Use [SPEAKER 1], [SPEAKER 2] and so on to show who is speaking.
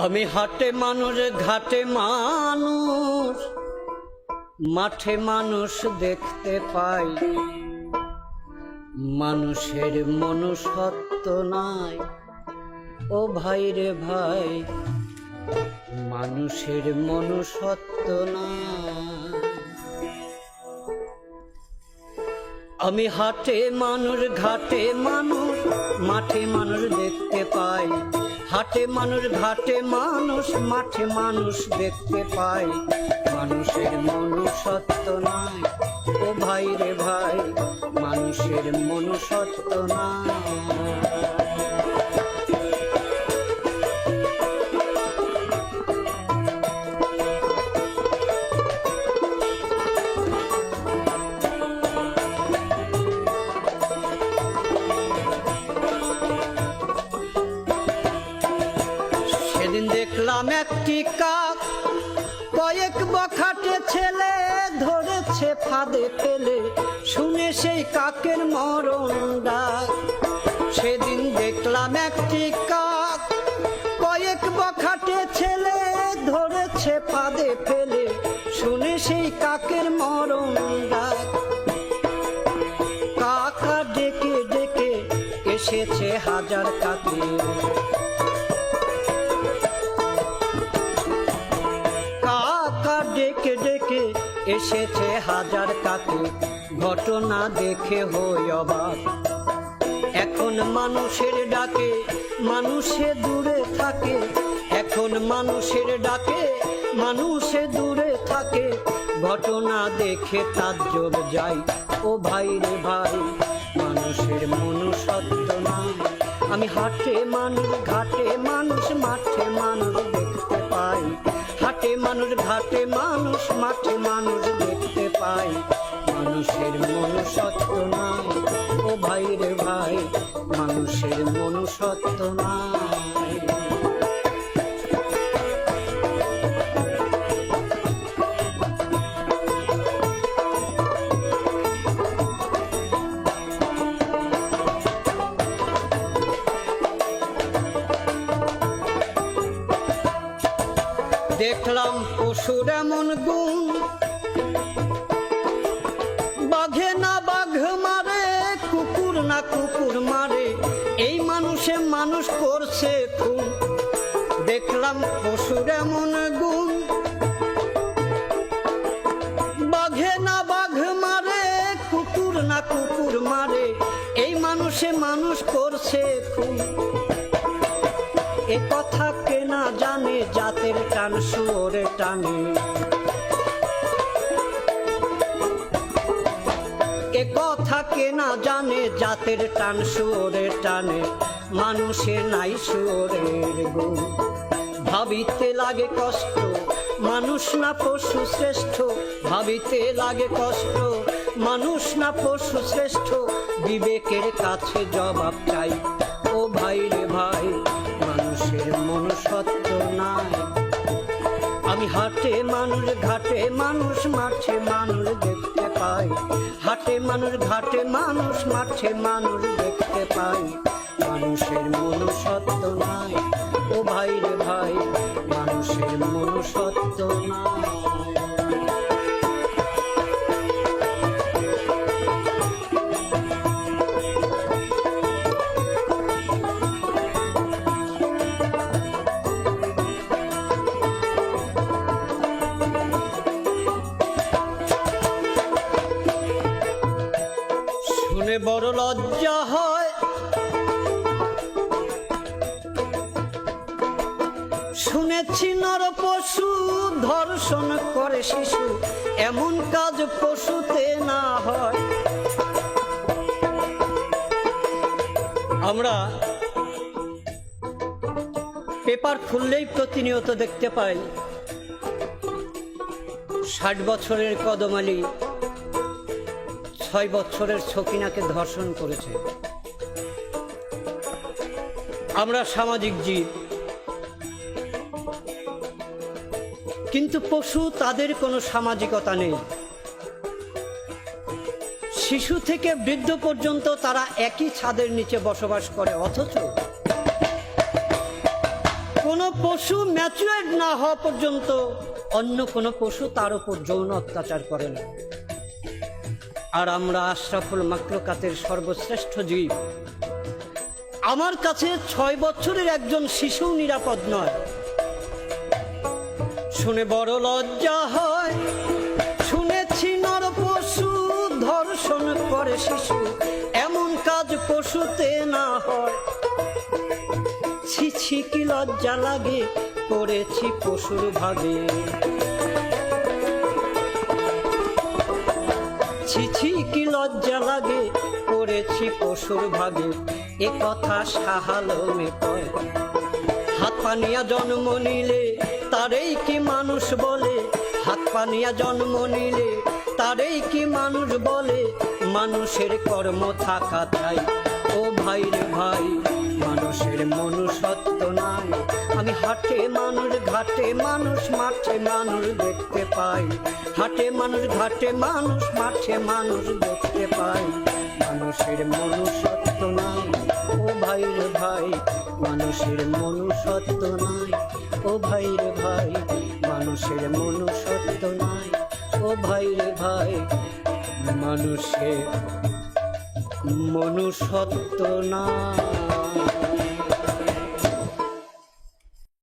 [SPEAKER 1] আমি হাটে মানুষ ঘাটে মানুষ মাঠে মানুষ দেখতে পাই, মানুষের মনুষ্যত্ব নাই ও ভাই রে ভাই, মানুষের মনুষ্যত্ব নাই। আমি হাটে মানুষ ঘাটে মানুষ মাঠে মানুষ দেখতে পাই, হাটে মানুষ ঘাটে মানুষ মাঠে মানুষ দেখতে পাই, মানুষের মনুষ্যত্ব নাই ও ভাই রে ভাই, মানুষের মনুষ্যত্ব নাই। সেদিন দেখলাম একটি কাক কয়েক বখাটে ছেলে ধরেছে ফাঁদে ফেলে, শুনে সেই কাকের মরণ ডাক। সেদিন দেখলাম একটি কাক কয়েক বখাটে ছেলে ধরেছে ফাঁদে ফেলে, শুনে সেই কাকের মরণ ডাক। কাকা ডেকে ডেকে এসেছে হাজার কাকে, ডেকে ডেকে এসেছে হাজার কাকে, ঘটনা দেখে হই অবাক। এখন মানুষের ডাকে মানুষে দূরে থাকে, এখন মানুষের ডাকে মানুষে দূরে থাকে, ঘটনা দেখে তাজ্জব যাই ও ভাই রে ভাই, মানুষের মনুষ্যত্ব নাই। আমি হাটে মানুষ ঘাটে মানুষ মাঠে মানুষ দেখতে পাই, হাটে মানুষ ঘাটে মানুষ মাঠে মানুষ দেখতে পাই, মানুষের মনুষ্যত্ব নাই ও ভাই রে ভাই, মানুষের মনুষ্যত্ব নাই। দেখলাম পশুর এমন গুণ, বাঘে না বাঘ মারে কুকুর না কুকুর মারে, এই মানুষে মানুষ করছে খুন। দেখলাম পশুর এমন গুণ, বাঘে না বাঘ মারে কুকুর না কুকুর মারে, এই মানুষে মানুষ করছে খুন। এ কথা কে না জানে জাতের টান শুয়োরে টানে, এ কথা কে না জানে জাতের টান শুয়োরে টানে, মানুষের নাই শুয়োরের গুণ। ভাবিতে লাগে কষ্ট মানুষ না পশু শ্রেষ্ঠ, ভাবিতে লাগে কষ্ট মানুষ না পশু শ্রেষ্ঠ, বিবেকের কাছে জবাব চাই ও ভাই রে ভাই, মানুষের মনুষ্যত্ব নাই। আমি হাটে মানুষ ঘাটে মানুষ মাঠে মানুষ দেখতে পাই, হাটে মানুষ ঘাটে মানুষ মাঠে মানুষ দেখতে পাই, মানুষের মনুষ্যত্ব নাই ও ভাই রে ভাই, মানুষের মনুষ্যত্ব নাই। শুনে বড় লজ্জা হয়, শুনেছি নর পশু ধর্ষণ করে শিশু, এমন কাজ পশুতে না হয়। আমরা পেপার খুললেই প্রতিনিয়ত দেখতে পাই 60 বছরের কদমালি 6 বছরের সকিনাকে ধর্ষণ করেছে। আমরা সামাজিক জীব, কিন্তু পশু তাদের কোনো সামাজিকতা নেই। শিশু থেকে বৃদ্ধ পর্যন্ত তারা একই ছাদের নিচে বসবাস করে, অথচ কোনো কোনো পশু ম্যাচুয়ার্ড না হওয়া পর্যন্ত অন্য কোনো পশু তার উপর যৌন অত্যাচার করে না। আর আমরা আশরাফুল মাখলুকাতের সর্বশ্রেষ্ঠ জীব। আমার কাছে 6 বছরের একজন শিশু নিরাপদ নয়। শুনে বড় লজ্জা হয়, শুনেছি নর পশু ধর্ষণ করে শিশু, এমন কাজ পশুতে না হয়। ছি ছি কি লজ্জা লাগে, করেছি পশুর ভাগে। ছি ছি কি লজ্জা লাগে, করেছি পশুর ভাগে। এ কথা শাহ আলমে কয়। হাত পানিয়া জন্ম নিলে তারেই কি মানুষ বলে, হাত পানিয়া জন্ম নিলে তারেই কি মানুষ বলে। মানুষের কর্ম থাকা চাই, ও ভাই রে ভাই, মানুষের মনুষ্যত্ব নাই। আমি হাটে মানুষ, ঘাটে মানুষ, মাঠে মানুষ দেখতে পাই। হাটে মানুষ, ঘাটে মানুষ, মাঠে মানুষ দেখতে পাই। মানুষের মনুষ্যত্ব নাই, ও ভাই রে ভাই, মানুষের মনুষ্যত্ব নাই। ও ভাই রে ভাই, মানুষের মনুষ্যত্ব নাই। ও ভাই রে ভাই, মানুষের মনুষ্যত্ব নাই।